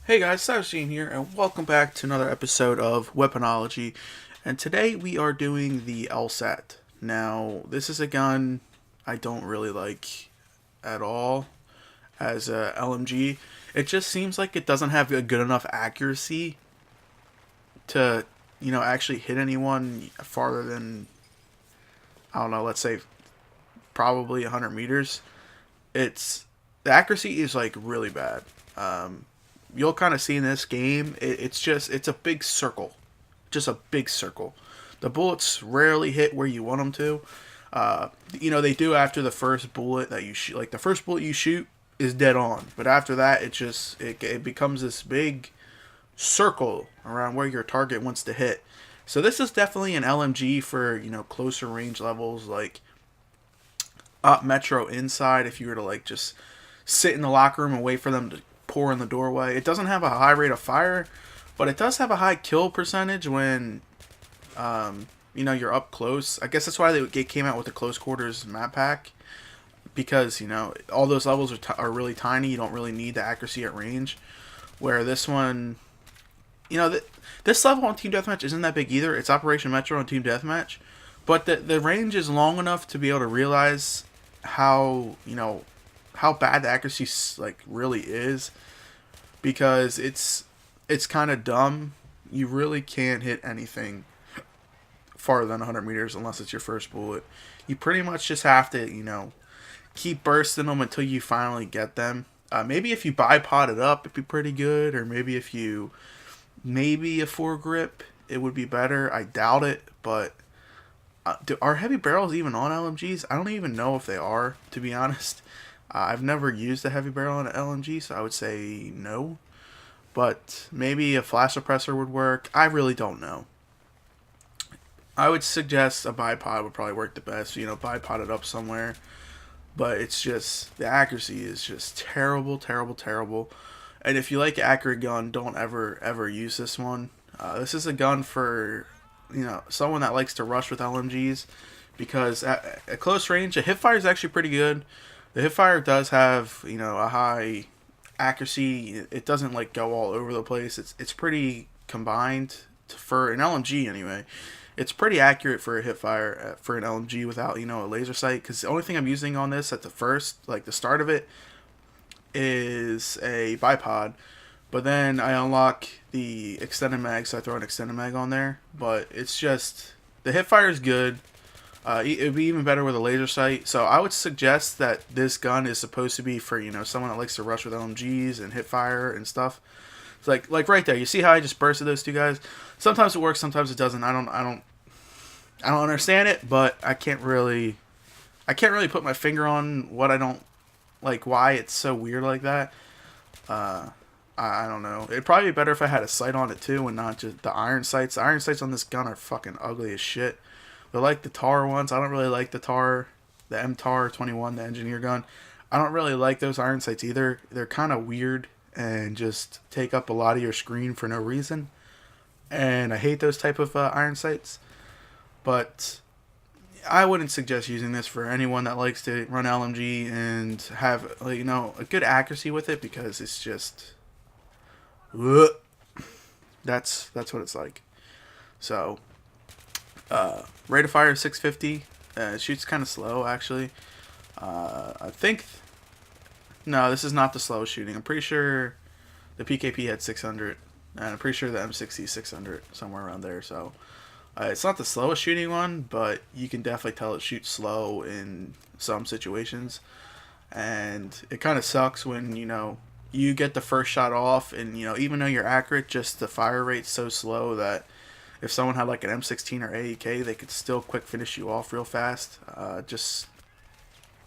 Hey guys, Savagine here, and welcome back to another episode of Weaponology. And today we are doing the LSAT. Now, this is a gun I don't really like at all as a LMG. It just seems like it doesn't have a good enough accuracy to, actually hit anyone farther than, I don't know, let's say probably 100 meters. The accuracy is like really bad. You'll kind of see in this game, it's a big circle, just a big circle. The bullets rarely hit where you want them to. They do after the first bullet that you shoot. Like the first bullet you shoot is dead on, but after that, it becomes this big circle around where your target wants to hit. So this is definitely an LMG for closer range levels, like up Metro inside. If you were to like just sit in the locker room and wait for them to pour in the doorway. It doesn't have a high rate of fire, but it does have a high kill percentage when you're up close. I guess that's why they came out with the close quarters map pack, because all those levels are really tiny. You don't really need the accuracy at range, where this one, this level on Team Deathmatch isn't that big either. It's Operation Metro on Team Deathmatch, but the range is long enough to be able to realize how bad the accuracy like really is, because it's kind of dumb. You really can't hit anything farther than 100 meters unless it's your first bullet. You pretty much just have to keep bursting them until you finally get them. Maybe if you bipod it up, it'd be pretty good, or maybe if you maybe a foregrip, it would be better. I doubt it, but are heavy barrels even on LMGs? I don't even know if they are, to be honest. I've never used a heavy barrel on an LMG, so I would say no. But maybe a flash suppressor would work. I really don't know. I would suggest a bipod would probably work the best. Bipod it up somewhere. But it's just, the accuracy is just terrible, terrible, terrible. And if you like accurate gun, don't ever use this one. This is a gun for, someone that likes to rush with LMGs. Because at close range, the hip fire is actually pretty good. The hipfire does have, a high accuracy. It doesn't like go all over the place. It's pretty combined for an LMG anyway. It's pretty accurate for a hipfire for an LMG without a laser sight. Because the only thing I'm using on this at the start of it, is a bipod. But then I unlock the extended mag, so I throw an extended mag on there. But it's just, the hipfire is good. It would be even better with a laser sight. So I would suggest that this gun is supposed to be for someone that likes to rush with LMGs and hit fire and stuff. It's like right there. You see how I just bursted those two guys? Sometimes it works, sometimes it doesn't. I don't understand it, but I can't really put my finger on what I don't like, why it's so weird like that. I don't know. It'd probably be better if I had a sight on it too, and not just the iron sights. The iron sights on this gun are fucking ugly as shit. They're like the TAR ones. I don't really like the TAR, the MTAR 21, the engineer gun. I don't really like those iron sights either. They're kind of weird and just take up a lot of your screen for no reason. And I hate those type of iron sights. But I wouldn't suggest using this for anyone that likes to run LMG and have a good accuracy with it, because it's just that's what it's like. So rate of fire is 650. It shoots kind of slow, actually. I think... No, this is not the slowest shooting. I'm pretty sure the PKP had 600. And I'm pretty sure the M60 is 600, somewhere around there. So it's not the slowest shooting one, but you can definitely tell it shoots slow in some situations. And it kind of sucks when, you get the first shot off, and, even though you're accurate, just the fire rate's so slow that if someone had like an M16 or AEK, they could still quick finish you off real fast, just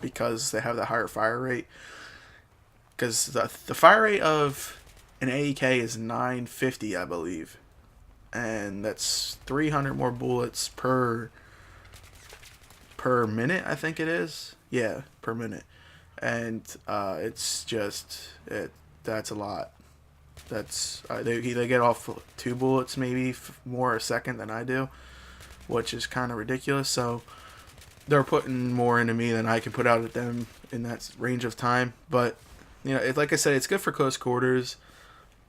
because they have the higher fire rate. Because the fire rate of an AEK is 950, I believe. And that's 300 more bullets per minute, I think it is. Yeah, per minute. And it's just, that's a lot. That's they get off 2 bullets maybe more a second than I do, which is kind of ridiculous. So they're putting more into me than I can put out at them in that range of time. But like I said, it's good for close quarters.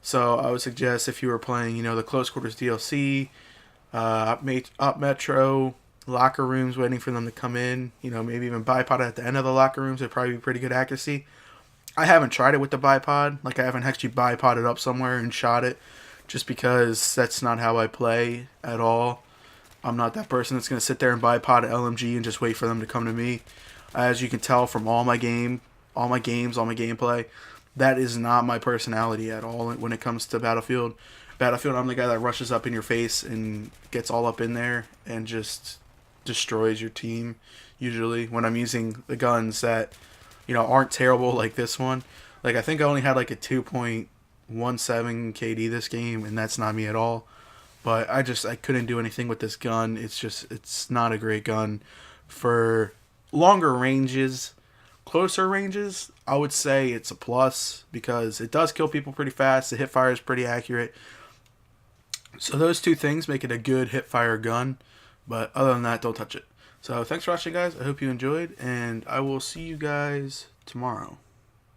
So I would suggest if you were playing, the close quarters DLC, up metro, locker rooms waiting for them to come in, maybe even bipod at the end of the locker rooms would probably be pretty good accuracy. I haven't tried it with the bipod. Like, I haven't actually bipoded up somewhere and shot it, just because that's not how I play at all. I'm not that person that's going to sit there and bipod an LMG and just wait for them to come to me. As you can tell from all my games, all my gameplay, that is not my personality at all when it comes to Battlefield. Battlefield, I'm the guy that rushes up in your face and gets all up in there and just destroys your team, usually, when I'm using the guns that, aren't terrible like this one. Like, I think I only had like a 2.17 KD this game, and that's not me at all. But I couldn't do anything with this gun. It's not a great gun for longer ranges. Closer ranges, I would say it's a plus, because it does kill people pretty fast. The hip fire is pretty accurate. So those two things make it a good hip fire gun. But other than that, don't touch it. So thanks for watching, guys. I hope you enjoyed, and I will see you guys tomorrow.